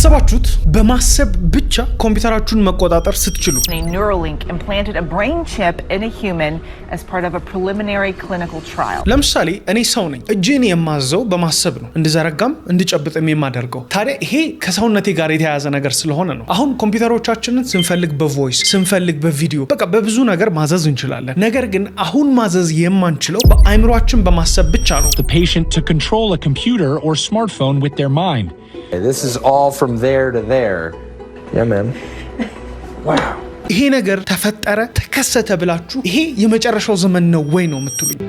አሰባችሁት በማሰብ ብቻ ኮምፒውተራችሁን መቆጣጠር ስትችሉ Neuralink implanted a brain chip in a human as part of a preliminary clinical trial. ለምሳሌ እኔ ሰው ነኝ እጄን የማዘው በማሰብ ነው እንድዘረጋም እንድጨብጥም የማደርገው ታዲያ ይሄ ከሰውነቴ ጋር የተያያዘ ነገር ስለሆነ ነው አሁን ኮምፒውተሮቻችንን ስንፈልግ በቮይስ ስንፈልግ በቪዲዮ በቃ በብዙ ነገር ማዘዝ እንችላለን ነገር ግን አሁን ማዘዝ የማንችለው በአይምሮአችን በማሰብ ብቻ ነው the patient to control a computer or smartphone with their mind. This is all from there to there. Yeah, man. Wow. ይሄ ነገር ተፈጠረ ተከሰተ ብላችሁ ይሄ የመጨረሻው ዘመን ነው ወይ ነው የምትሉኝ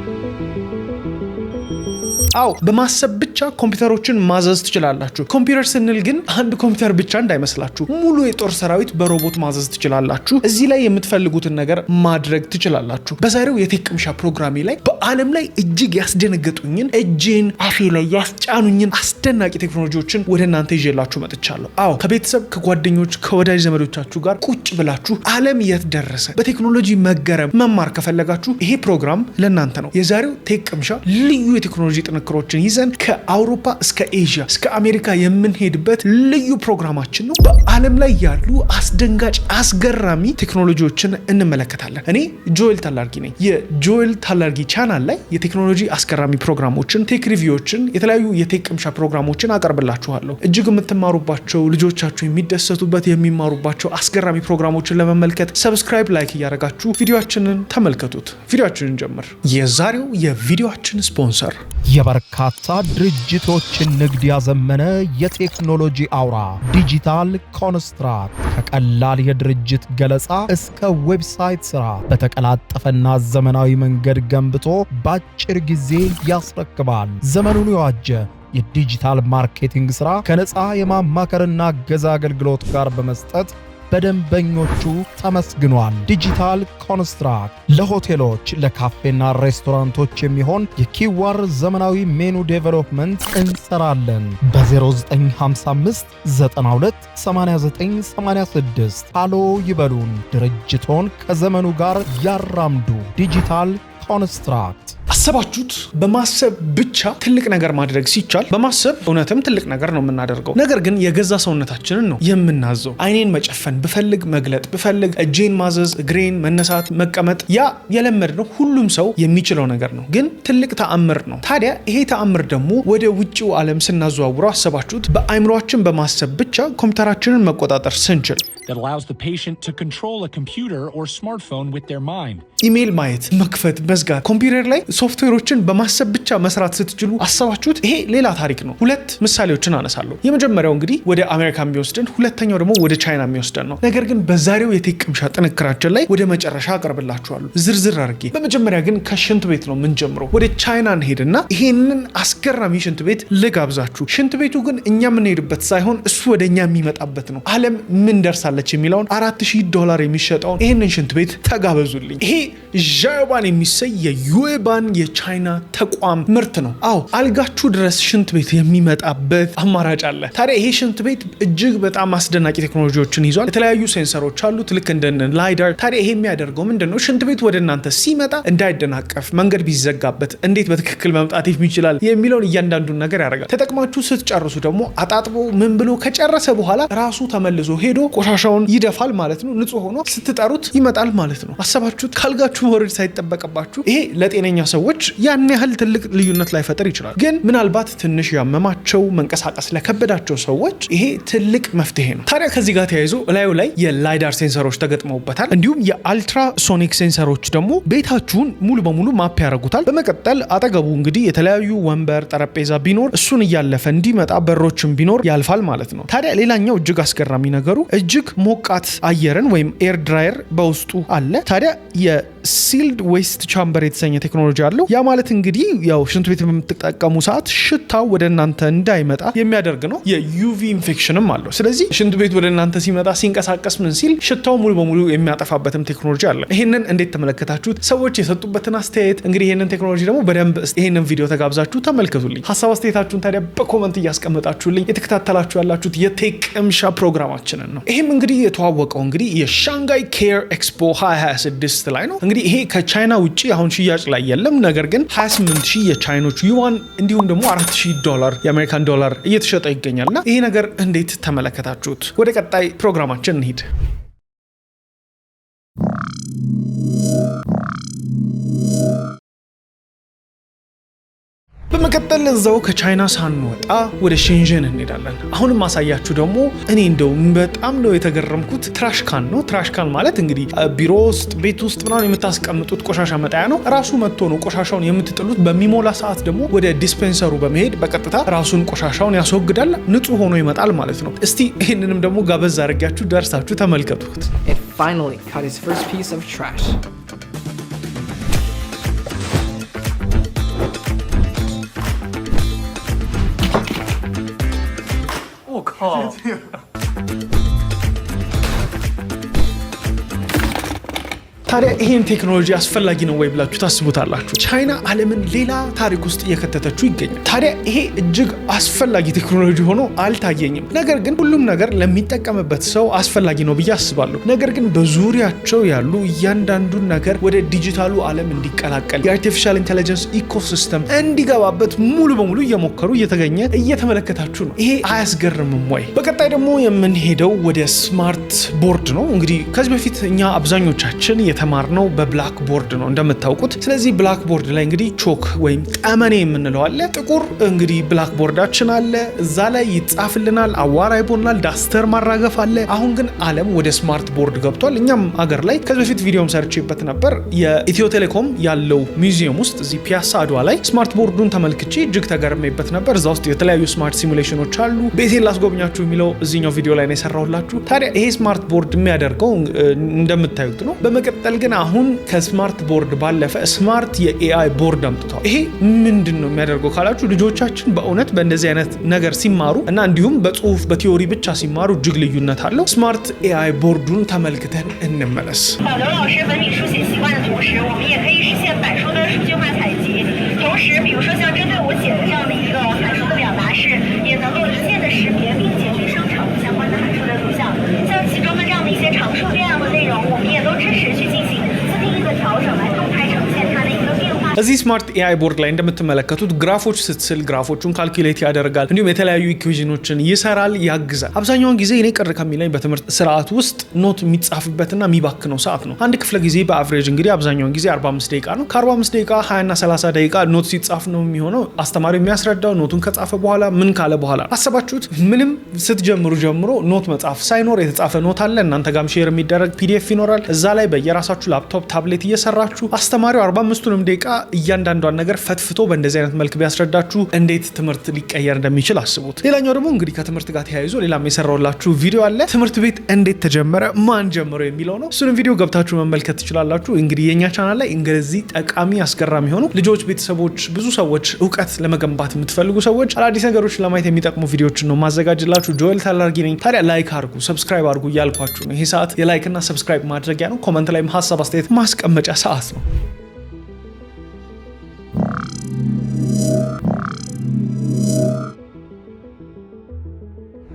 አው በማሰብ ብቻ ኮምፒውተሮችን ማዘዝ ትችላላችሁ ኮምፒውተር ስንል ግን አንድ ኮምፒውተር ብቻ እንዳይመስላችሁ ሙሉ የጦር ሰራዊት በሮቦት ማዘዝ ትችላላችሁ እዚህ ላይ የምትፈልጉትን ነገር ማድረግ ትችላላችሁ በዛሬው የቴክምሻ ፕሮግራሜ ላይ በአለም ላይ እጅግ ያስደነገጡኝን እጄን አፌ ላይ ያስጫኑኝን አስደናቂ ቴክኖሎጂዎችን ወደ እናንተ ይዤላችሁ መጥቻለሁ አው ከቤተሰብ ከጓደኞች ከወዳጅ ዘመዶቻችሁ ጋር ቁጭ ብላችሁ ዓለም የት ደረሰ በቴክኖሎጂ መገረም መማር ከፈለጋችሁ ይሄ ፕሮግራም ለእናንተ ነው የዛሬው ቴክምሻ ልዩ የቴክኖሎጂ ጥንክሮችን ይዘን ከአውሮፓ እስከ ኤዥያ እስከ አሜሪካ የምንሄድበት ልዩ ፕሮግራማችን ነው በአለም ላይ ያሉ አስደንጋጭ አስገራሚ ቴክኖሎጂዎችን እንመለከታለን እኔ ጆኤል ታላርጊ ነኝ የጆኤል ታላርጊ ቻናል ላይ የቴክኖሎጂ አስገራሚ ፕሮግራሞችን ቴክ ሪቪውዎችን የተለያዩ የቴክምሻ ፕሮግራሞችን አቀርብላችኋለሁ እጅግ የምትማሩባቸው ልጆቻችሁ የሚደሰቱበት የሚማሩባቸው አስገራሚ ፕሮግራሞችን ለመመልከት ሰብስክራይብ ላይክ እያደረጋችሁ ቪዲዮአችንን ተመልከቱት ቪዲዮአችንን ጀምር የዛሬው የቪዲዮአችን ስፖንሰር የበርካታ ድርጅቶችን ንግድ ያዘመነ የቴክኖሎጂ አውራ ዲጂታል ኮንስትራክት ከቀላል የድርጅት ገለጻ እስከ ዌብሳይት ስራ በተቀላጠፈና ዘመናዊ መንገድ ገንብቶ በአጭር ጊዜ ያስረክባል ዘመኑን የዋጀ የዲጂታል ማርኬቲንግ ስራ ከነፃ የማማከርና ገዛ አገልግሎት ጋር በመስጠት በደንበኞቹ ተመስግኗል ዲጂታል ኮንስትራክት ለሆቴሎች ለካፌና ሬስቶራንቶች የሚሆን የኪዋር ዘመናዊ ሜኑ ዴቨሎፕመንት እንሰራለን በ0955 92 89 86 ሃሎ ይበሉን ድርጅቶን ከዘመኑ ጋር ያራምዱ ዲጂታል ኮንስትራክት አሰባችሁት በማሰብ ብቻ ትልቅ ነገር ማድረግ ሲቻል በማሰብ እውነትም ትልቅ ነገር ነው የምናደርገው ነገር ግን የገዛ ሰውነታችንን ነው የምናዘው አይኔን መጨፈን ብፈልግ መግለጥ ብፈልግ እጄን ማዘዝ እግሬን መነሳት መቀመጥ ያ የለመድነው ሁሉም ሰው የሚችለው ነገር ነው ግን ትልቅ ተአምር ነው ታዲያ ይሄ ተአምር ደግሞ ወደ ውጪው ዓለም ስናዘዋውረው አሰባችሁት በአይምሮአችን በማሰብ ብቻ ኮምፒውተራችንን መቆጣጠር ስንችል that allows the patient to control a computer or smartphone with their mind. ኢሜል ማየት መክፈት መዝጋት ኮምፒውተር ላይ ሶፍትዌሮችን በማሰብ ብቻ መስራት ስትችሉ አሰባችሁት ይሄ ሌላ ታሪክ ነው ሁለት ምሳሌዎችን አነሳለሁ የመጀመሪያው እንግዲህ ወደ አሜሪካ የሚወስደን ሁለተኛው ደግሞ ወደ ቻይና የሚወስደን ነው ነገር ግን በዛሬው የቴክምሻ ጥንክራችን ላይ ወደ መጨረሻ አቀርብላችኋለሁ ዝርዝር አድርጌ በመጀመሪያ ግን ከሽንት ቤት ነው የምንጀምረው ወደ ቻይና እንሄድና ይሄንን አስገራሚ ሽንት ቤት ልጋብዛችሁ ሽንት ቤቱ ግን እኛ የምንሄድበት ሳይሆን እሱ ወደኛ የሚመጣበት ነው ዓለም ምን ደርሳለች የሚለውን $4000 የሚሸጠውን ይሄንን ሽንት ቤት ተጋበዙልኝ ይሄ ዣዮባን የሚሰይ የዩኤባን የቻይና ተቋም ምርት ነው አው አልጋችሁ ድረስ ሽንት ቤት የሚመጣበት አማራጭ አለ ታዲያ ይሄ ሽንት ቤት እጅግ በጣም አስደናቂ ቴክኖሎጂዎችን ይዟል የተለያዩ ሴንሰሮች አሉት ልክ እንደ ላይዳር ታዲያ ይሄ የሚያደርገው ምንድነው ሽንት ቤት ወደ እናንተ ሲመጣ እንዳይደናቀፍ መንገድ ቢዘጋበት እንዴት በትክክል መምጣት ይችላል የሚለውን እያንዳንዱን ነገር ያደርጋል ተጠቅማችሁ ስትጨርሱ ደግሞ አጣጥቦ ምን ብሎ ከጨረሰ በኋላ ራሱ ተመልሶ ሄዶ ቆሻሻውን ይደፋል ማለት ነው ንጹህ ሆኖ ስትጠሩት ይመጣል ማለት ነው አሰባችሁት ካልጋችሁ ወርድ ሳይጠበቅባችሁ ይሄ ለጤነኛ ሰዎች ያን ያህል ትልቅ ልዩነት ላይ ፈጠር ይችላል ግን ምናልባት ትንሽ ያመማቸው መንቀሳቀስ ለከበዳቸው ሰዎች ይሄ ትልቅ መፍትሄ ነው ታዲያ ከዚህ ጋር ተያይዞ ላዩ ላይ የላይዳር ሴንሰሮች ተገጥመውበታል እንዲሁም የአልትራሶኒክ ሴንሰሮች ደግሞ ቤታችሁን ሙሉ በሙሉ ማፕ ያደርጉታል በመቀጠል አጠገቡ እንግዲህ የተለያዩ ወንበር ጠረጴዛ ቢኖር እሱን እያለፈ እንዲመጣ በሮችን ቢኖር ያልፋል ማለት ነው ታዲያ ሌላኛው እጅግ አስገራሚ ነገሩ እጅግ ሞቃት አየርን ወይም ኤር ድራየር በውስጡ አለ ታዲያ የሲልድ ዌስት ቻምበር የተሰኘ ቴክኖሎጂ አለው ያ ማለት እንግዲህ ያው ሽንት ቤት በምትጠቀሙ ሰዓት ሽታው ወደ እናንተ እንዳይመጣ የሚያደርግ ነው የዩቪ ኢንፌክሽንም አለው ስለዚህ ሽንት ቤት ወደ እናንተ ሲመጣ ሲንቀሳቀስ ምን ሲል ሽታው ሙሉ በሙሉ የሚያጠፋበትም ቴክኖሎጂ አለ ይሄንን እንዴት ተመለከታችሁት ሰዎች የሰጡበትን አስተያየት እንግዲህ ይሄንን ቴክኖሎጂ ደግሞ በደንብ ይሄንን ቪዲዮ ተጋብዛችሁ ተመልከቱልኝ ሐሳብ አስተያየታችሁን ታዲያ በኮሜንት እያስቀመጣችሁልኝ የተከታተላችሁ ያላችሁት የቴክምሻ ፕሮግራማችንን ነው ይሄም እንግዲህ የተዋወቀው እንግዲህ የሻንጋይ ኬር ኤክስፖ 2026 ላይ ነው እንግዲህ ይሄ ከቻይና ውጪ አሁን ሽያጭ ላይ የለም ነገር ግን 28000 የቻይኖች ዩዋን እንዲሁም ደግሞ $4000 የአሜሪካን ዶላር እየተሸጠ ይገኛልና ይሄ ነገር እንዴት ተመለከታችሁት? ወደ ቀጣይ ፕሮግራማችን እንሂድ። በመቀጠል እዛው ከቻይና ሳንወጣ ወደ ሼንዥን እንሄዳለን። አሁንም ማሳያችሁ ደግሞ እኔ እንደው በጣም ነው የተገረምኩት ትራሽ ካን ነው። ትራሽ ካን ማለት እንግዲህ ቢሮ ውስጥ ቤት ውስጥ ምናምን የምታስቀምጡት ቆሻሻ መጣያ ነው። ራሱ መጥቶ ነው ቆሻሻውን የምትጥሉት። በሚሞላ ሰዓት ደግሞ ወደ ዲስፔንሰሩ በመሄድ በቀጥታ ራሱን ቆሻሻውን ያስወግዳል፣ ንጹህ ሆኖ ይመጣል ማለት ነው። እስቲ ይህንንም ደግሞ ጋበዝ አድርጋችሁ ደርሳችሁ ተመልከቱት። It finally caught its first piece of trash. Oh, God. ታዲያ ይሄን ቴክኖሎጂ አስፈላጊ ነው ወይ ብላችሁ ታስቡታላችሁ? ቻይና ዓለምን ሌላ ታሪክ ውስጥ እየከተተችው ይገኛል። ታዲያ ይሄ እጅግ አስፈላጊ ቴክኖሎጂ ሆኖ አልታየኝም። ነገር ግን ሁሉም ነገር ለሚጠቀምበት ሰው አስፈላጊ ነው ብዬ አስባለሁ። ነገር ግን በዙሪያቸው ያሉ እያንዳንዱን ነገር ወደ ዲጂታሉ ዓለም እንዲቀላቀል የአርቲፊሻል ኢንቴሊጀንስ ኢኮሲስተም እንዲገባበት ሙሉ በሙሉ እየሞከሩ እየተመለከታችሁ ነው። ይሄ አያስገርምም ወይ? በቀጣይ ደግሞ የምንሄደው ወደ ስማርት ቦርድ ነው። እንግዲህ ከዚህ በፊት እኛ አብዛኞቻችን የተማርነው በብላክ ቦርድ ነው እንደምታውቁት። ስለዚህ ብላክ ቦርድ ላይ እንግዲህ ቾክ ወይም ጠመኔ የምንለው አለ። ጥቁር እንግዲህ ብላክ ቦርዳችን አለ፣ እዛ ላይ ይጻፍልናል፣ አዋራ ይቦናል፣ ዳስተር ማራገፍ አለ። አሁን ግን ዓለም ወደ ስማርት ቦርድ ገብቷል። እኛም አገር ላይ ከዚህ በፊት ቪዲዮም ሰርቼበት ነበር። የኢትዮ ቴሌኮም ያለው ሚውዚየም ውስጥ እዚህ ፒያሳ አድዋ ላይ ስማርት ቦርዱን ተመልክቼ እጅግ ተገርሜበት ነበር። እዛ ውስጥ የተለያዩ ስማርት ሲሙሌሽኖች አሉ። ቤቴን ላስጎብኛችሁ የሚለው እዚህኛው ቪዲዮ ላይ ነው የሰራሁላችሁ። ታዲያ ይሄ ስማርት ቦርድ የሚያደርገው እንደምታዩት ነው። በመቀጠል ግን አሁን ከስማርት ቦርድ ባለፈ ስማርት የኤአይ ቦርድ አምጥቷል። ይሄ ምንድን ነው የሚያደርገው ካላችሁ ልጆቻችን በእውነት በእንደዚህ አይነት ነገር ሲማሩ እና እንዲሁም በጽሁፍ በቲዮሪ ብቻ ሲማሩ እጅግ ልዩነት አለው። ስማርት ኤአይ ቦርዱን ተመልክተን እንመለስ። እዚህ ስማርት ኤአይ ቦርድ ላይ እንደምትመለከቱት ግራፎች ስትስል ግራፎቹን ካልኩሌት ያደርጋል፣ እንዲሁም የተለያዩ ኢኩዌሽኖችን ይሰራል፣ ያግዛል። አብዛኛውን ጊዜ እኔ ቅር ከሚለኝ በትምህርት ስርዓት ውስጥ ኖት የሚጻፍበትና የሚባክነው ሰዓት ነው። አንድ ክፍለ ጊዜ በአቨሬጅ እንግዲህ አብዛኛውን ጊዜ 45 ደቂቃ ነው። ከ45 ደቂቃ 20 እና 30 ደቂቃ ኖት ሲጻፍ ነው የሚሆነው። አስተማሪው የሚያስረዳው ኖቱን ከጻፈ በኋላ ምን ካለ በኋላ። አሰባችሁት? ምንም ስትጀምሩ ጀምሮ ኖት መጻፍ ሳይኖር የተጻፈ ኖት አለ። እናንተ ጋም ሼር የሚደረግ ፒዲኤፍ ይኖራል። እዛ ላይ በየራሳችሁ ላፕቶፕ ታብሌት እየሰራችሁ አስተማሪው 45ቱንም ደቂቃ እያንዳንዷን ነገር ፈትፍቶ በእንደዚህ አይነት መልክ ቢያስረዳችሁ እንዴት ትምህርት ሊቀየር እንደሚችል አስቡት። ሌላኛው ደግሞ እንግዲህ ከትምህርት ጋር ተያይዞ ሌላም የሰራውላችሁ ቪዲዮ አለ። ትምህርት ቤት እንዴት ተጀመረ፣ ማን ጀመረው የሚለው ነው። እሱንም ቪዲዮ ገብታችሁ መመልከት ትችላላችሁ። እንግዲህ የኛ ቻናል ላይ እንደዚህ ጠቃሚ አስገራሚ ሆኑ ልጆች፣ ቤተሰቦች፣ ብዙ ሰዎች እውቀት ለመገንባት የምትፈልጉ ሰዎች አዳዲስ ነገሮች ለማየት የሚጠቅሙ ቪዲዮዎችን ነው ማዘጋጅላችሁ። ጆኤል ታላርጊ ነኝ። ታዲያ ላይክ አድርጉ፣ ሰብስክራይብ አድርጉ እያልኳችሁ ነው። ይሄ ሰዓት የላይክ እና ሰብስክራይብ ማድረጊያ ነው። ኮመንት ላይ ሀሳብ አስተያየት ማስቀመጫ ሰዓት ነው።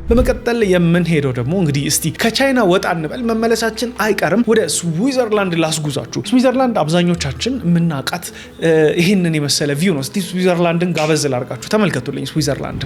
በመቀጠል የምንሄደው ደግሞ እንግዲህ እስቲ ከቻይና ወጣ እንበል፣ መመለሳችን አይቀርም። ወደ ስዊዘርላንድ ላስጉዛችሁ። ስዊዘርላንድ አብዛኞቻችን የምናውቃት ይህንን የመሰለ ቪው ነው። እስቲ ስዊዘርላንድን ጋበዝ ላርጋችሁ፣ ተመልከቱልኝ ስዊዘርላንድ።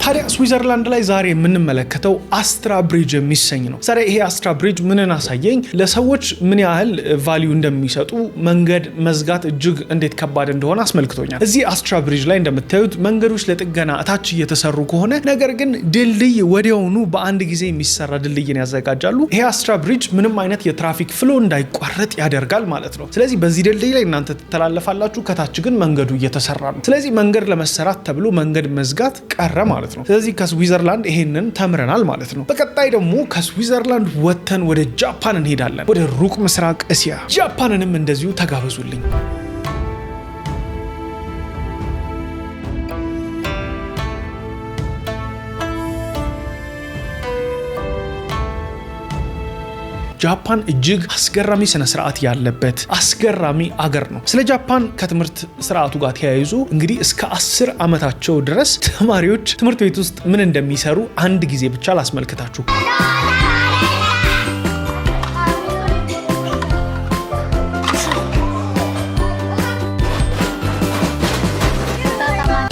ታዲያ ስዊዘርላንድ ላይ ዛሬ የምንመለከተው አስትራ ብሪጅ የሚሰኝ ነው። ዛሬ ይሄ አስትራ ብሪጅ ምንን አሳየኝ? ለሰዎች ምን ያህል ቫልዩ እንደሚሰጡ መንገድ መዝጋት እጅግ እንዴት ከባድ እንደሆነ አስመልክቶኛል። እዚህ አስትራ ብሪጅ ላይ እንደምታዩት መንገዶች ለጥገና እታች እየተሰሩ ከሆነ ነገር ግን ድልድይ ወዲያውኑ በአንድ ጊዜ የሚሰራ ድልድይን ያዘጋጃሉ። ይሄ አስትራ ብሪጅ ምንም አይነት የትራፊክ ፍሎ እንዳይቋረጥ ያደርጋል ማለት ነው። ስለዚህ በዚህ ድልድይ ላይ እናንተ ትተላለፋላችሁ፣ ከታች ግን መንገዱ እየተሰራ ነው። ስለዚህ መንገድ ለመሰራት ተብሎ መንገድ መዝጋት ቀረ ማለት ነው። ስለዚህ ከስዊዘርላንድ ይሄንን ተምረናል ማለት ነው። በቀጣይ ደግሞ ከስዊዘርላንድ ወጥተን ወደ ጃፓን እንሄዳለን፣ ወደ ሩቅ ምስራቅ እስያ። ጃፓንንም እንደዚሁ ተጋበዙልኝ። ጃፓን እጅግ አስገራሚ ስነ ስርዓት ያለበት አስገራሚ አገር ነው። ስለ ጃፓን ከትምህርት ስርዓቱ ጋር ተያይዞ እንግዲህ እስከ 10 ዓመታቸው ድረስ ተማሪዎች ትምህርት ቤት ውስጥ ምን እንደሚሰሩ አንድ ጊዜ ብቻ ላስመልክታችሁ።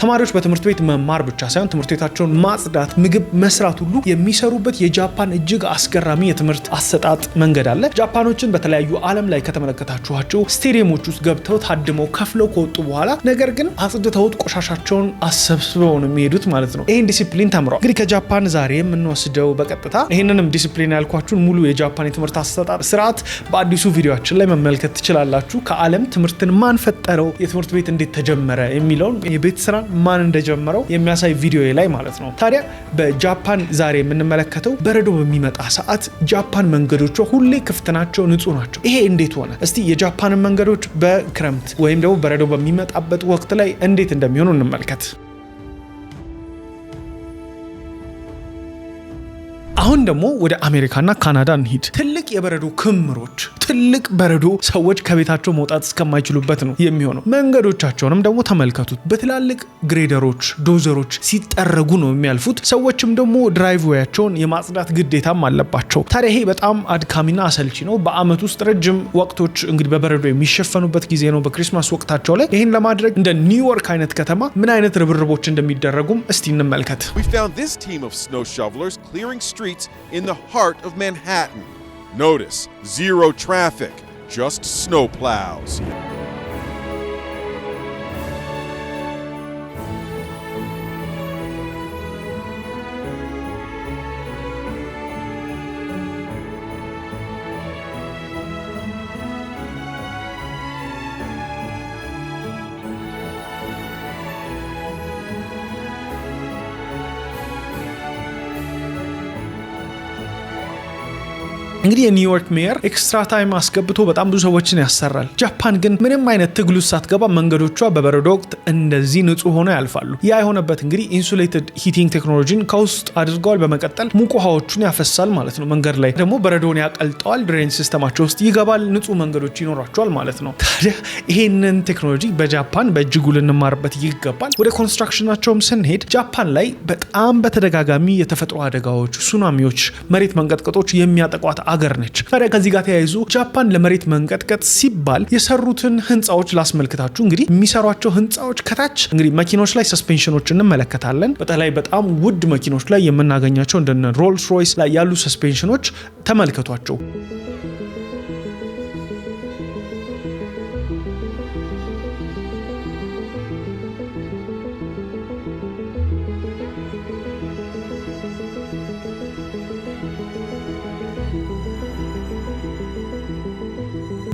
ተማሪዎች በትምህርት ቤት መማር ብቻ ሳይሆን ትምህርት ቤታቸውን ማጽዳት፣ ምግብ መስራት ሁሉ የሚሰሩበት የጃፓን እጅግ አስገራሚ የትምህርት አሰጣጥ መንገድ አለ። ጃፓኖችን በተለያዩ ዓለም ላይ ከተመለከታችኋቸው ስቴዲየሞች ውስጥ ገብተው ታድመው ከፍለው ከወጡ በኋላ ነገር ግን አጽድተውት ቆሻሻቸውን አሰብስበው ነው የሚሄዱት ማለት ነው። ይሄን ዲሲፕሊን ተምረዋል። እንግዲህ ከጃፓን ዛሬ የምንወስደው በቀጥታ ይሄንንም ዲሲፕሊን ያልኳችሁን ሙሉ የጃፓን የትምህርት አሰጣጥ ስርዓት በአዲሱ ቪዲዮአችን ላይ መመልከት ትችላላችሁ። ከዓለም ትምህርትን ማን ፈጠረው፣ የትምህርት ቤት እንዴት ተጀመረ የሚለውን የቤት ስራ ማን እንደጀመረው የሚያሳይ ቪዲዮ ላይ ማለት ነው። ታዲያ በጃፓን ዛሬ የምንመለከተው በረዶ በሚመጣ ሰዓት ጃፓን መንገዶቿ ሁሌ ክፍት ናቸው፣ ንጹህ ናቸው። ይሄ እንዴት ሆነ? እስቲ የጃፓን መንገዶች በክረምት ወይም ደግሞ በረዶ በሚመጣበት ወቅት ላይ እንዴት እንደሚሆኑ እንመልከት። አሁን ደግሞ ወደ አሜሪካና ካናዳ እንሂድ። ትልቅ የበረዶ ክምሮች፣ ትልቅ በረዶ ሰዎች ከቤታቸው መውጣት እስከማይችሉበት ነው የሚሆነው። መንገዶቻቸውንም ደግሞ ተመልከቱት። በትላልቅ ግሬደሮች፣ ዶዘሮች ሲጠረጉ ነው የሚያልፉት። ሰዎችም ደግሞ ድራይቭዌያቸውን የማጽዳት ግዴታም አለባቸው። ታዲያ ይሄ በጣም አድካሚና አሰልቺ ነው። በአመት ውስጥ ረጅም ወቅቶች እንግዲህ በበረዶ የሚሸፈኑበት ጊዜ ነው፣ በክሪስማስ ወቅታቸው ላይ። ይህን ለማድረግ እንደ ኒውዮርክ አይነት ከተማ ምን አይነት ርብርቦች እንደሚደረጉም እስቲ እንመልከት። We found this team of snow shovelers clearing streets in the heart of Manhattan. Notice, zero traffic, just snow plows. እንግዲህ የኒውዮርክ ሜየር ኤክስትራ ታይም አስገብቶ በጣም ብዙ ሰዎችን ያሰራል። ጃፓን ግን ምንም አይነት ትግል ውስጥ ሳትገባ መንገዶቿ በበረዶ ወቅት እንደዚህ ንጹህ ሆነው ያልፋሉ። ያ የሆነበት እንግዲህ ኢንሱሌትድ ሂቲንግ ቴክኖሎጂን ከውስጥ አድርገዋል። በመቀጠል ሙቅ ውሃዎቹን ያፈሳል ማለት ነው። መንገድ ላይ ደግሞ በረዶን ያቀልጠዋል። ድሬን ሲስተማቸው ውስጥ ይገባል። ንጹህ መንገዶች ይኖራቸዋል ማለት ነው። ታዲያ ይሄንን ቴክኖሎጂ በጃፓን በእጅጉ ልንማርበት ይገባል። ወደ ኮንስትራክሽናቸውም ስንሄድ ጃፓን ላይ በጣም በተደጋጋሚ የተፈጥሮ አደጋዎች፣ ሱናሚዎች፣ መሬት መንቀጥቀጦች የሚያጠቋት አገር ነች። ታዲያ ከዚህ ጋር ተያይዞ ጃፓን ለመሬት መንቀጥቀጥ ሲባል የሰሩትን ህንፃዎች ላስመልክታችሁ። እንግዲህ የሚሰሯቸው ህንፃዎች ከታች እንግዲህ መኪኖች ላይ ሰስፔንሽኖች እንመለከታለን። በተለይ በጣም ውድ መኪኖች ላይ የምናገኛቸው እንደነ ሮልስ ሮይስ ላይ ያሉ ሰስፔንሽኖች ተመልከቷቸው።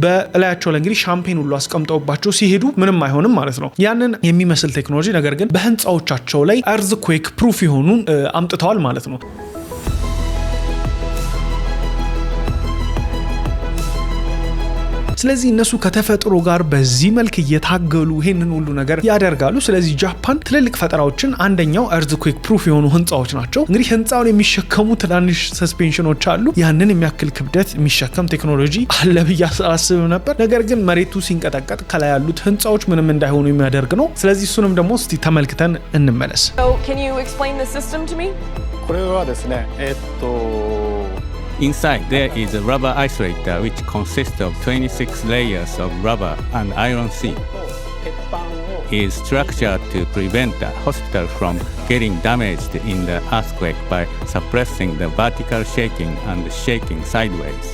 በላያቸው ላይ እንግዲህ ሻምፔን ሁሉ አስቀምጠውባቸው ሲሄዱ ምንም አይሆንም ማለት ነው። ያንን የሚመስል ቴክኖሎጂ ነገር ግን በህንፃዎቻቸው ላይ አርዝኩዌክ ፕሩፍ የሆኑ አምጥተዋል ማለት ነው። ስለዚህ እነሱ ከተፈጥሮ ጋር በዚህ መልክ እየታገሉ ይሄንን ሁሉ ነገር ያደርጋሉ። ስለዚህ ጃፓን ትልልቅ ፈጠራዎችን አንደኛው አርዝኩዌክ ፕሩፍ የሆኑ ህንፃዎች ናቸው። እንግዲህ ህንፃውን የሚሸከሙ ትናንሽ ሰስፔንሽኖች አሉ። ያንን የሚያክል ክብደት የሚሸከም ቴክኖሎጂ አለ ብዬ አስብ ነበር። ነገር ግን መሬቱ ሲንቀጠቀጥ ከላይ ያሉት ህንፃዎች ምንም እንዳይሆኑ የሚያደርግ ነው። ስለዚህ እሱንም ደግሞ እስቲ ተመልክተን እንመለስ። So, can you explain the system to me? これはですね、Inside there is a rubber isolator which consists of 26 layers of rubber and iron seam. It is structured to prevent the hospital from getting damaged in the earthquake by suppressing the vertical shaking and shaking sideways.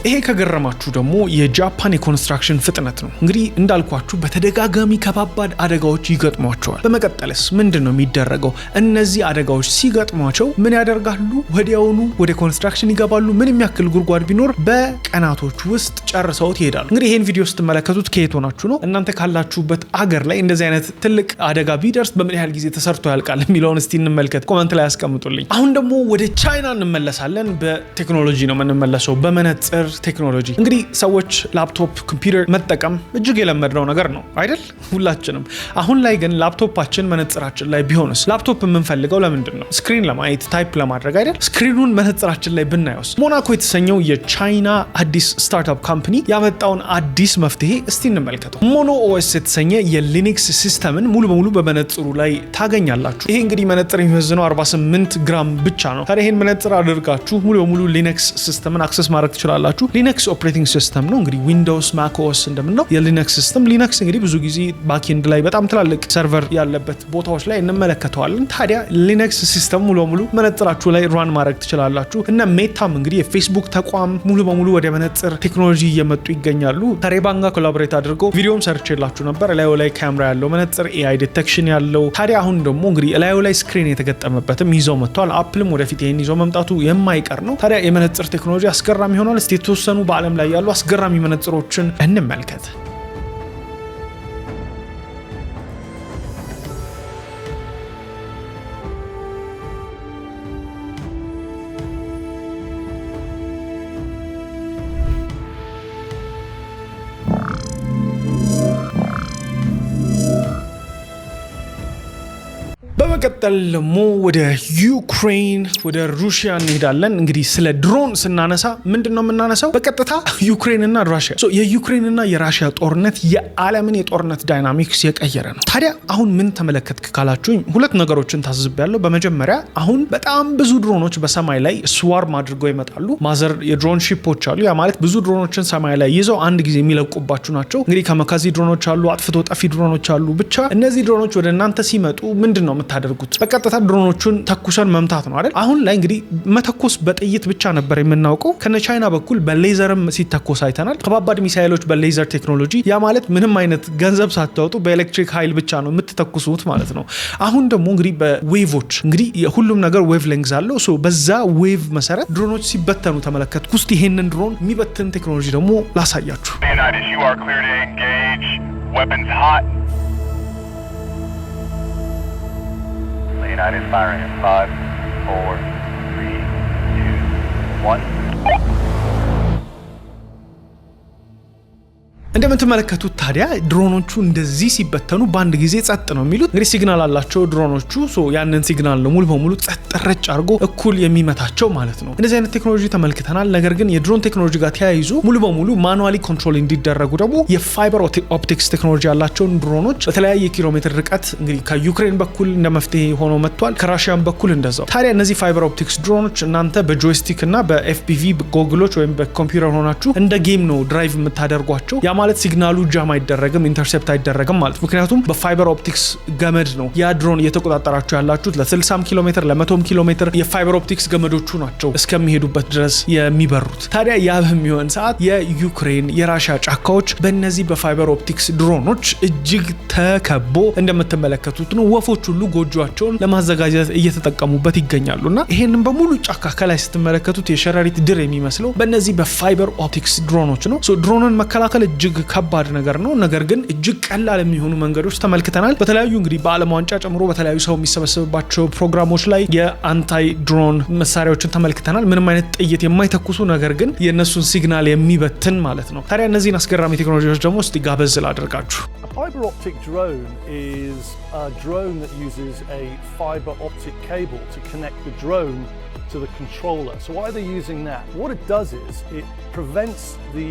ይሄ ከገረማችሁ ደግሞ የጃፓን የኮንስትራክሽን ፍጥነት ነው። እንግዲህ እንዳልኳችሁ በተደጋጋሚ ከባባድ አደጋዎች ይገጥሟቸዋል። በመቀጠልስ ምንድን ነው የሚደረገው? እነዚህ አደጋዎች ሲገጥሟቸው ምን ያደርጋሉ? ወዲያውኑ ወደ ኮንስትራክሽን ይገባሉ። ምን የሚያክል ጉድጓድ ቢኖር በቀናቶች ውስጥ ጨርሰውት ይሄዳሉ። እንግዲህ ይሄን ቪዲዮ ስትመለከቱት ከየት ሆናችሁ ነው? እናንተ ካላችሁበት አገር ላይ እንደዚህ አይነት ትልቅ አደጋ ቢደርስ በምን ያህል ጊዜ ተሰርቶ ያልቃል የሚለውን እስቲ እንመልከት። ኮመንት ላይ ያስቀምጡልኝ። አሁን ደግሞ ወደ ቻይና እንመለሳለን። በቴክኖሎጂ ነው የምንመለሰው። በመነጽር ቴክኖሎጂ እንግዲህ ሰዎች ላፕቶፕ ኮምፒውተር መጠቀም እጅግ የለመድነው ነገር ነው አይደል ሁላችንም አሁን ላይ ግን ላፕቶፓችን መነጽራችን ላይ ቢሆንስ ላፕቶፕ የምንፈልገው ለምንድን ነው ስክሪን ለማየት ታይፕ ለማድረግ አይደል ስክሪኑን መነጽራችን ላይ ብናየውስ ሞናኮ የተሰኘው የቻይና አዲስ ስታርታፕ ካምፓኒ ያመጣውን አዲስ መፍትሄ እስቲ እንመልከተው ሞኖ ኦኤስ የተሰኘ የሊነክስ ሲስተምን ሙሉ በሙሉ በመነጽሩ ላይ ታገኛላችሁ ይሄ እንግዲህ መነጽር የሚመዝነው 48 ግራም ብቻ ነው ታዲያ ይሄን መነጽር አድርጋችሁ ሙሉ በሙሉ ሊነክስ ሲስተምን አክሰስ ማድረግ ትችላላችሁ ሊነክስ ኦፕሬቲንግ ሲስተም ነው እንግዲህ ዊንዶውስ ማክ ኦኤስ እንደምንለው የሊነክስ ሲስተም ሊነክስ እንግዲህ ብዙ ጊዜ ባክኤንድ ላይ በጣም ትላልቅ ሰርቨር ያለበት ቦታዎች ላይ እንመለከተዋለን ታዲያ ሊነክስ ሲስተም ሙሉ በሙሉ መነጽራችሁ ላይ ራን ማድረግ ትችላላችሁ እና ሜታም እንግዲህ የፌስቡክ ተቋም ሙሉ በሙሉ ወደ መነጽር ቴክኖሎጂ እየመጡ ይገኛሉ ከሬባን ጋር ኮላቦሬት አድርገው ቪዲዮም ሰርችላችሁ ነበር ላዩ ላይ ካሜራ ያለው መነጽር ኤአይ ዲቴክሽን ያለው ታዲያ አሁን ደግሞ እንግዲህ ላዩ ላይ ስክሪን የተገጠመበትም ይዘው መጥቷል አፕልም ወደፊት ይሄን ይዘው መምጣቱ የማይቀር ነው ታዲያ የመነጽር ቴክኖሎጂ አስገራሚ ሆኗል እስቲ የተወሰኑ በአለም ላይ ያሉ አስገራሚ መነጽሮችን እንመልከት በመቀጠል ደግሞ ወደ ዩክሬን ወደ ሩሲያ እንሄዳለን እንግዲህ ስለ ድሮን ስናነሳ ምንድነው የምናነሳው በቀጥታ ዩክሬንና ራሽያ የዩክሬንና የራሽያ ጦርነት የዓለምን የጦርነት ዳይናሚክስ የቀየረ ነው ታዲያ አሁን ምን ተመለከትክ ካላችሁኝ ሁለት ነገሮችን ታዝቤያለሁ በመጀመሪያ አሁን በጣም ብዙ ድሮኖች በሰማይ ላይ ስዋርም አድርገው ይመጣሉ ማዘር የድሮን ሺፖች አሉ ያ ማለት ብዙ ድሮኖችን ሰማይ ላይ ይዘው አንድ ጊዜ የሚለቁባችሁ ናቸው እንግዲህ ከመካዚ ድሮኖች አሉ አጥፍቶ ጠፊ ድሮኖች አሉ ብቻ እነዚህ ድሮኖች ወደ እናንተ ሲመጡ ምንድነው የምታደርጉት በቀጥታ ድሮኖቹን ተኩሰን መምታት ነው አይደል አሁን ላይ እንግዲህ መተኮስ በጥይት ብቻ ነበር የምናውቀው ከቻይና በኩል በሌዘርም ሲተኮስ አይተናል ከባባድ ሚሳኤሎች በሌዘር ቴክኖሎጂ ያ ማለት ምንም አይነት ገንዘብ ሳታወጡ በኤሌክትሪክ ኃይል ብቻ ነው የምትተኩሱት ማለት ነው አሁን ደግሞ እንግዲህ በዌቮች እንግዲህ ሁሉም ነገር ዌቭ ሌንግዝ አለው ሶ በዛ ዌቭ መሰረት ድሮኖች ሲበተኑ ተመለከትኩ እስቲ ይሄንን ድሮን የሚበትን ቴክኖሎጂ ደግሞ ላሳያችሁ United firing in 5, 4, 3, 2, 1. እንደምትመለከቱት ታዲያ ድሮኖቹ እንደዚህ ሲበተኑ በአንድ ጊዜ ጸጥ ነው የሚሉት እንግዲህ ሲግናል አላቸው ድሮኖቹ ሶ ያንን ሲግናል ነው ሙሉ በሙሉ ጸጥ ረጭ አድርጎ እኩል የሚመታቸው ማለት ነው እንደዚህ አይነት ቴክኖሎጂ ተመልክተናል ነገር ግን የድሮን ቴክኖሎጂ ጋር ተያይዞ ሙሉ በሙሉ ማኑዋሊ ኮንትሮል እንዲደረጉ ደግሞ የፋይበር ኦፕቲክስ ቴክኖሎጂ ያላቸውን ድሮኖች በተለያየ ኪሎ ሜትር ርቀት እንግዲህ ከዩክሬን በኩል እንደ መፍትሄ ሆኖ መጥቷል ከራሽያን በኩል እንደዛው ታዲያ እነዚህ ፋይበር ኦፕቲክስ ድሮኖች እናንተ በጆይስቲክ እና በኤፍፒቪ ጎግሎች ወይም በኮምፒውተር ሆናችሁ እንደ ጌም ነው ድራይቭ የምታደርጓቸው ማለት ሲግናሉ ጃም አይደረግም ኢንተርሴፕት አይደረግም ማለት ምክንያቱም በፋይበር ኦፕቲክስ ገመድ ነው ያ ድሮን እየተቆጣጠራችሁ ያላችሁት ለ60 ኪሎ ሜትር ለ100 ኪሎ ሜትር የፋይበር ኦፕቲክስ ገመዶቹ ናቸው እስከሚሄዱበት ድረስ የሚበሩት ታዲያ ያ በሚሆን ሰዓት የዩክሬን የራሽያ ጫካዎች በእነዚህ በፋይበር ኦፕቲክስ ድሮኖች እጅግ ተከቦ እንደምትመለከቱት ነው ወፎች ሁሉ ጎጆአቸውን ለማዘጋጀት እየተጠቀሙበት ይገኛሉና ይሄንን በሙሉ ጫካ ከላይ ስትመለከቱት የሸረሪት ድር የሚመስለው በእነዚህ በፋይበር ኦፕቲክስ ድሮኖች ነው ሶ ድሮንን መከላከል እጅግ ከባድ ነገር ነው ነገር ግን እጅግ ቀላል የሚሆኑ መንገዶች ተመልክተናል በተለያዩ እንግዲህ በዓለም ዋንጫ ጨምሮ በተለያዩ ሰው የሚሰበሰብባቸው ፕሮግራሞች ላይ የአንታይ ድሮን መሳሪያዎችን ተመልክተናል ምንም አይነት ጥይት የማይተኩሱ ነገር ግን የነሱን ሲግናል የሚበትን ማለት ነው ታዲያ እነዚህን አስገራሚ ቴክኖሎጂዎች ደግሞ እስቲ ጋበዝል አድርጋችሁ Fiber optic drone is a drone that uses a fiber optic cable to connect the drone to the controller. So why are they using that? What it does is it prevents the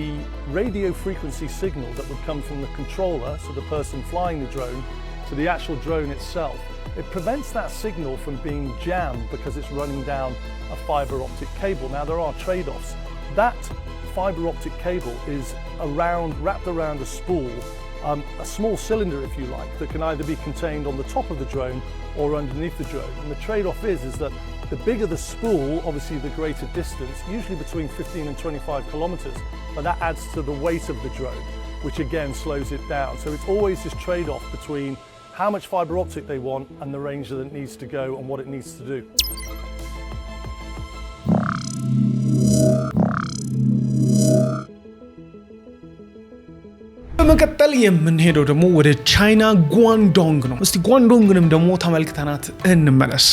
radio frequency signal that would come from the controller, so the person flying the drone, to the actual drone itself. It prevents that signal from being jammed because it's running down a fiber optic cable. Now there are trade-offs. That fiber optic cable is wrapped around a spool, a small cylinder if you like, that can either be contained on the top of the drone or underneath the drone. And the trade-off is that the bigger the spool, obviously the greater distance, usually between 15 and 25 kilometers, but that adds to the weight of the drone, which again slows it down. So it's always this trade-off between how much fiber optic they want and the range that it needs to go and what it needs to do. በመቀጠል የምንሄደው ደግሞ ወደ ቻይና ጓንዶንግ ነው እስቲ ጓንዶንግንም ደግሞ ተመልክተናት እንመለስ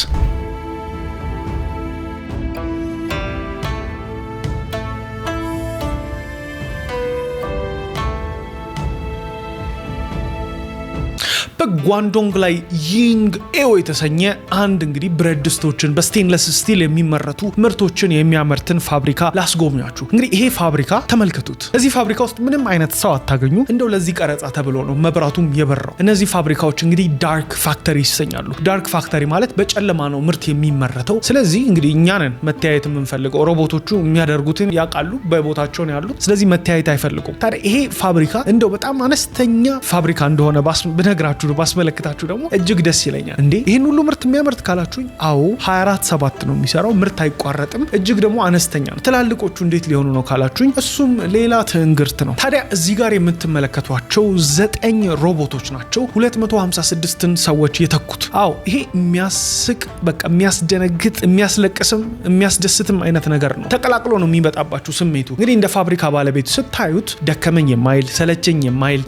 በጓንዶንግ ላይ ይንግ ኤኦ የተሰኘ አንድ እንግዲህ ብረት ድስቶችን በስቴንለስ ስቲል የሚመረቱ ምርቶችን የሚያመርትን ፋብሪካ ላስጎብኛችሁ። እንግዲህ ይሄ ፋብሪካ ተመልከቱት። እዚህ ፋብሪካ ውስጥ ምንም አይነት ሰው አታገኙ። እንደው ለዚህ ቀረጻ ተብሎ ነው መብራቱም የበራው። እነዚህ ፋብሪካዎች እንግዲህ ዳርክ ፋክተሪ ይሰኛሉ። ዳርክ ፋክተሪ ማለት በጨለማ ነው ምርት የሚመረተው። ስለዚህ እንግዲህ እኛንን መተያየት የምንፈልገው ሮቦቶቹ የሚያደርጉትን ያውቃሉ፣ በቦታቸው ነው ያሉት። ስለዚህ መተያየት አይፈልጉም። ታዲያ ይሄ ፋብሪካ እንደው በጣም አነስተኛ ፋብሪካ እንደሆነ ብነግራችሁ ባስመለክታችሁ ደግሞ እጅግ ደስ ይለኛል። እንዴ ይሄን ሁሉ ምርት የሚያመርት ካላችሁኝ፣ አዎ 24/7 ነው የሚሰራው፣ ምርት አይቋረጥም፣ እጅግ ደግሞ አነስተኛ ነው። ትላልቆቹ እንዴት ሊሆኑ ነው ካላችሁኝ፣ እሱም ሌላ ትንግርት ነው። ታዲያ እዚህ ጋር የምትመለከቷቸው 9 ሮቦቶች ናቸው 256ን ሰዎች የተኩት። አዎ ይሄ የሚያስቅ በቃ የሚያስደነግጥ የሚያስለቅስም የሚያስደስትም አይነት ነገር ነው። ተቀላቅሎ ነው የሚመጣባችሁ ስሜቱ። እንግዲህ እንደ ፋብሪካ ባለቤት ስታዩት ደከመኝ የማይል ሰለቸኝ የማይል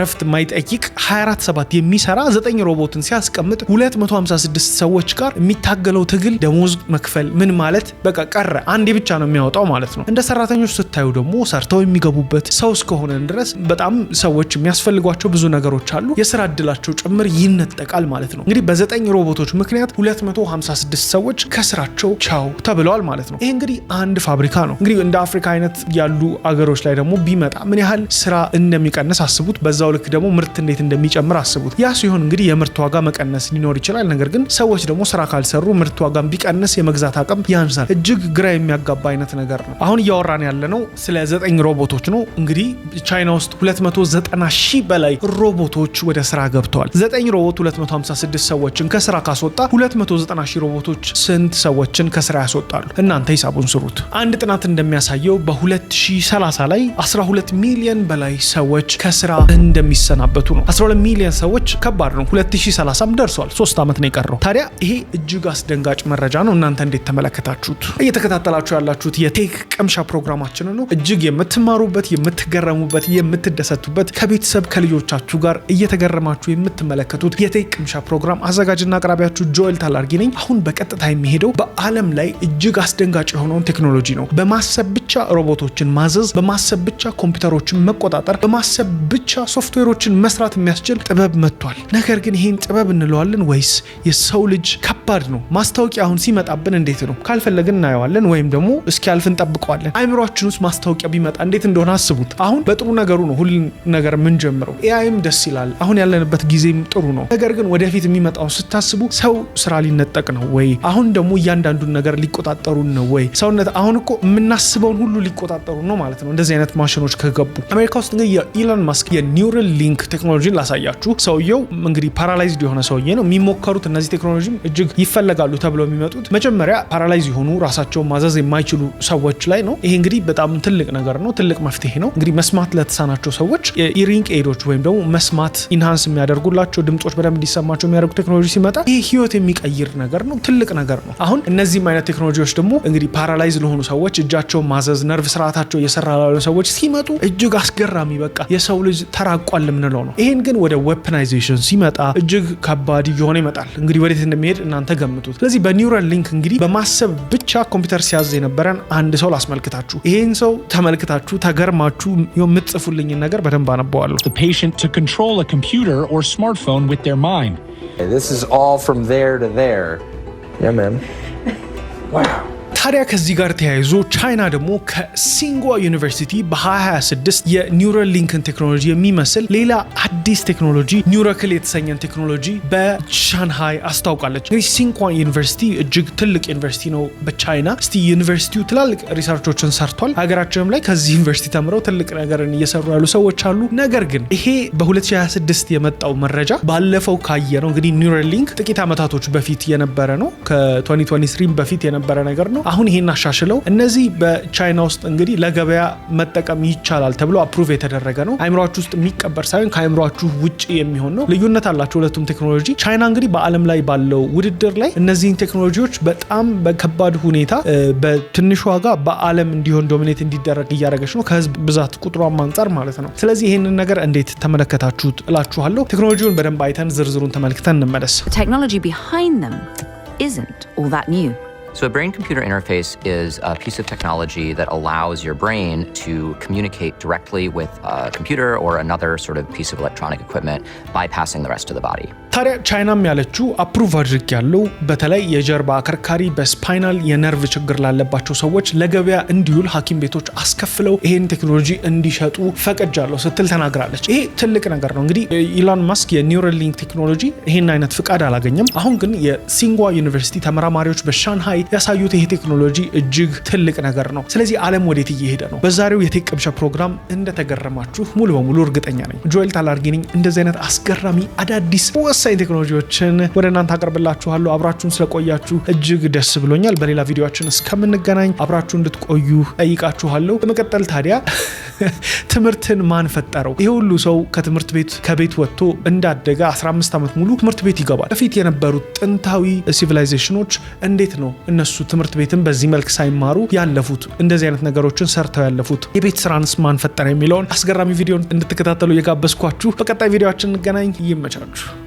ረፍት የማይጠይቅ 24/7 የሚሰራ 9 ሮቦትን ሲያስቀምጥ 256 ሰዎች ጋር የሚታገለው ትግል ደሞዝ መክፈል ምን ማለት በቃ ቀረ። አንዴ ብቻ ነው የሚያወጣው ማለት ነው። እንደ ሰራተኞች ስታዩ ደግሞ ሰርተው የሚገቡበት ሰው እስከሆነ ድረስ በጣም ሰዎች የሚያስፈልጓቸው ብዙ ነገሮች አሉ። የስራ እድላቸው ጭምር ይነጠቃል ማለት ነው። እንግዲህ በ9 ሮቦቶች ምክንያት 256 ሰዎች ከስራቸው ቻው ተብለዋል ማለት ነው። ይሄ እንግዲህ አንድ ፋብሪካ ነው። እንግዲህ እንደ አፍሪካ አይነት ያሉ አገሮች ላይ ደግሞ ቢመጣ ምን ያህል ስራ እንደሚቀንስ አስቡት። በዛው ልክ ደግሞ ምርት እንዴት እንደሚጨምር አስቡት። ያ ሲሆን እንግዲህ የምርት ዋጋ መቀነስ ሊኖር ይችላል። ነገር ግን ሰዎች ደግሞ ስራ ካልሰሩ ምርት ዋጋም ቢቀንስ የመግዛት አቅም ያንሳል። እጅግ ግራ የሚያጋባ አይነት ነገር ነው። አሁን እያወራን ያለነው ስለ 9 ሮቦቶች ነው። እንግዲህ ቻይና ውስጥ 290,000 በላይ ሮቦቶች ወደ ስራ ገብተዋል። 9 ሮቦት 256 ሰዎችን ከስራ ካስወጣ 290,000 ሮቦቶች ስንት ሰዎችን ከስራ ያስወጣሉ? እናንተ ሂሳቡን ስሩት። አንድ ጥናት እንደሚያሳየው በ2030 ላይ 12 ሚሊዮን በላይ ሰዎች ከስራ እንደሚሰናበቱ ነው። 12 ሚሊዮን ሰዎች ከባድ ነው። 2030ም ደርሷል። 3 ዓመት ነው የቀረው። ታዲያ ይሄ እጅግ አስደንጋጭ መረጃ ነው። እናንተ እንዴት ተመለከታችሁት? እየተከታተላችሁ ያላችሁት የቴክ ቅምሻ ፕሮግራማችን ነው። እጅግ የምትማሩበት፣ የምትገረሙበት፣ የምትደሰቱበት ከቤተሰብ ከልጆቻችሁ ጋር እየተገረማችሁ የምትመለከቱት የቴክ ቅምሻ ፕሮግራም አዘጋጅና አቅራቢያችሁ ጆኤል ታላርጊ ነኝ። አሁን በቀጥታ የሚሄደው በዓለም ላይ እጅግ አስደንጋጭ የሆነውን ቴክኖሎጂ ነው። በማሰብ ብቻ ሮቦቶችን ማዘዝ፣ በማሰብ ብቻ ኮምፒውተሮችን መቆጣጠር፣ በማሰብ ብቻ ሶፍትዌሮችን መስራት የሚያስችል ጥበብ መጥቷል። ነገር ግን ይሄን ጥበብ እንለዋለን ወይስ የሰው ልጅ? ከባድ ነው። ማስታወቂያ አሁን ሲመጣብን እንዴት ነው? ካልፈለግን እናየዋለን ወይም ደግሞ እስኪያልፍ እንጠብቀዋለን። አይምሮአችን ውስጥ ማስታወቂያ ቢመጣ እንዴት እንደሆነ አስቡት። አሁን በጥሩ ነገሩ ነው ሁሉ ነገር የምንጀምረው። ኤአይም ደስ ይላል። አሁን ያለንበት ጊዜም ጥሩ ነው። ነገር ግን ወደፊት የሚመጣው ስታስቡ ሰው ስራ ሊነጠቅ ነው ወይ? አሁን ደግሞ እያንዳንዱን ነገር ሊቆጣጠሩን ነው ወይ? ሰውነት አሁን እኮ የምናስበውን ሁሉ ሊቆጣጠሩ ነው ማለት ነው እንደዚህ አይነት ማሽኖች ከገቡ። አሜሪካ ውስጥ እንግዲህ የኢሎን ማስክ የኒውራል ሊንክ ቴክኖሎጂን ላሳያችሁ። ሰውየው እንግዲህ ፓራላይዝድ የሆነ ሰውዬ ነው። የሚሞከሩት እነዚህ ቴክኖሎጂም እጅግ ይፈለጋሉ ተብለው የሚመጡት መጀመሪያ ፓራላይዝ የሆኑ ራሳቸውን ማዘዝ የማይችሉ ሰዎች ላይ ነው። ይሄ እንግዲህ በጣም ትልቅ ነገር ነው፣ ትልቅ መፍትሄ ነው። እንግዲህ መስማት ለተሳናቸው ሰዎች የኢሪንግ ኤዶች ወይም ደግሞ መስማት ኢንሃንስ የሚያደርጉላቸው ድምጾች በደንብ እንዲሰማቸው የሚያደርጉ ቴክኖሎጂ ሲመጣ ይሄ ህይወት የሚቀይር ነገር ነው፣ ትልቅ ነገር ነው። አሁን እነዚህም አይነት ቴክኖሎጂዎች ደግሞ እንግዲህ ፓራላይዝ ለሆኑ ሰዎች እጃቸውን ማዘዝ ነርቭ ስርዓታቸው እየሰራ ላሉ ሰዎች ሲመጡ እጅግ አስገራሚ በቃ የሰው ልጅ ተራቋል የምንለው ነው። ይሄን ግን ወደ ዌፐናይዜሽን ሲመጣ እጅግ ከባድ እየሆነ ይመጣል። እንግዲህ ወዴት እንደሚሄድ እናንተ ገምቱት። ስለዚህ በኒውራል ሊንክ እንግዲህ በማሰብ ብቻ ኮምፒውተር ሲያዝ የነበረን አንድ ሰው ላስመልክታችሁ። ይሄን ሰው ተመልክታችሁ ተገርማችሁ የምትጽፉልኝን ነገር በደንብ አነባዋለሁ። The patient to control a computer or smartphone with their mind. This is all from there to there. Yeah, man. Wow. ታዲያ ከዚህ ጋር ተያይዞ ቻይና ደግሞ ከሲንጓ ዩኒቨርሲቲ በ2026 የኒውራል ሊንክን ቴክኖሎጂ የሚመስል ሌላ አዲስ ቴክኖሎጂ ኒውራክል የተሰኘን ቴክኖሎጂ በሻንሃይ አስታውቃለች። እንግዲህ ሲንጓ ዩኒቨርሲቲ እጅግ ትልቅ ዩኒቨርሲቲ ነው በቻይና። እስቲ ዩኒቨርሲቲው ትላልቅ ሪሰርቾችን ሰርቷል። ሀገራችንም ላይ ከዚህ ዩኒቨርሲቲ ተምረው ትልቅ ነገርን እየሰሩ ያሉ ሰዎች አሉ። ነገር ግን ይሄ በ2026 የመጣው መረጃ ባለፈው ካየ ነው እንግዲህ ኒውራል ሊንክ ጥቂት ዓመታቶች በፊት የነበረ ነው፣ ከ2023 በፊት የነበረ ነገር ነው። አሁን ይሄን አሻሽለው እነዚህ በቻይና ውስጥ እንግዲህ ለገበያ መጠቀም ይቻላል ተብሎ አፕሩቭ የተደረገ ነው። አይምሮአችሁ ውስጥ የሚቀበር ሳይሆን ከአይምሮአችሁ ውጪ የሚሆን ነው። ልዩነት አላቸው ሁለቱም ቴክኖሎጂ። ቻይና እንግዲህ በዓለም ላይ ባለው ውድድር ላይ እነዚህን ቴክኖሎጂዎች በጣም በከባድ ሁኔታ በትንሽ ዋጋ በዓለም እንዲሆን ዶሚኔት እንዲደረግ እያደረገች ነው፣ ከህዝብ ብዛት ቁጥሯም አንጻር ማለት ነው። ስለዚህ ይሄንን ነገር እንዴት ተመለከታችሁት እላችኋለሁ። ቴክኖሎጂውን በደንብ አይተን ዝርዝሩን ተመልክተን እንመለስ። The technology behind them isn't all that new. So a brain-computer interface is a piece of technology that allows your brain to communicate directly with a computer or another sort of piece of electronic equipment, bypassing the rest of the body. ታዲያ ቻይናም ያለችው አፕሩቭ አድርግ ያለው በተለይ የጀርባ አከርካሪ በስፓይናል የነርቭ ችግር ላለባቸው ሰዎች ለገበያ እንዲውል ሐኪም ቤቶች አስከፍለው ይሄን ቴክኖሎጂ እንዲሸጡ ፈቅጃለሁ ስትል ተናግራለች። ይሄ ትልቅ ነገር ነው። እንግዲህ ኢሎን ማስክ የኒውራሊንክ ቴክኖሎጂ ይሄን አይነት ፍቃድ አላገኘም። አሁን ግን የሲንጓ ዩኒቨርሲቲ ተመራማሪዎች በሻንሃይ ያሳዩት ይሄ ቴክኖሎጂ እጅግ ትልቅ ነገር ነው። ስለዚህ ዓለም ወዴት እየሄደ ነው? በዛሬው የቴክ ቅምሻ ፕሮግራም እንደተገረማችሁ ሙሉ በሙሉ እርግጠኛ ነኝ። ጆኤል ታላርጊ ነኝ። እንደዚህ አይነት አስገራሚ አዳዲስ ወሳኝ ቴክኖሎጂዎችን ወደ እናንተ አቀርብላችኋለሁ። አብራችሁን ስለቆያችሁ እጅግ ደስ ብሎኛል። በሌላ ቪዲዮአችን እስከምንገናኝ አብራችሁ እንድትቆዩ ጠይቃችኋለሁ። በመቀጠል ታዲያ ትምህርትን ማን ፈጠረው? ይሄ ሁሉ ሰው ከትምህርት ቤት ከቤት ወጥቶ እንዳደገ 15 ዓመት ሙሉ ትምህርት ቤት ይገባል። በፊት የነበሩት ጥንታዊ ሲቪላይዜሽኖች እንዴት ነው እነሱ ትምህርት ቤትን በዚህ መልክ ሳይማሩ ያለፉት? እንደዚህ አይነት ነገሮችን ሰርተው ያለፉት? የቤት ስራንስ ማን ፈጠረ የሚለውን አስገራሚ ቪዲዮ እንድትከታተሉ እየጋበዝኳችሁ በቀጣይ ቪዲዮአችን እንገናኝ። ይመቻችሁ።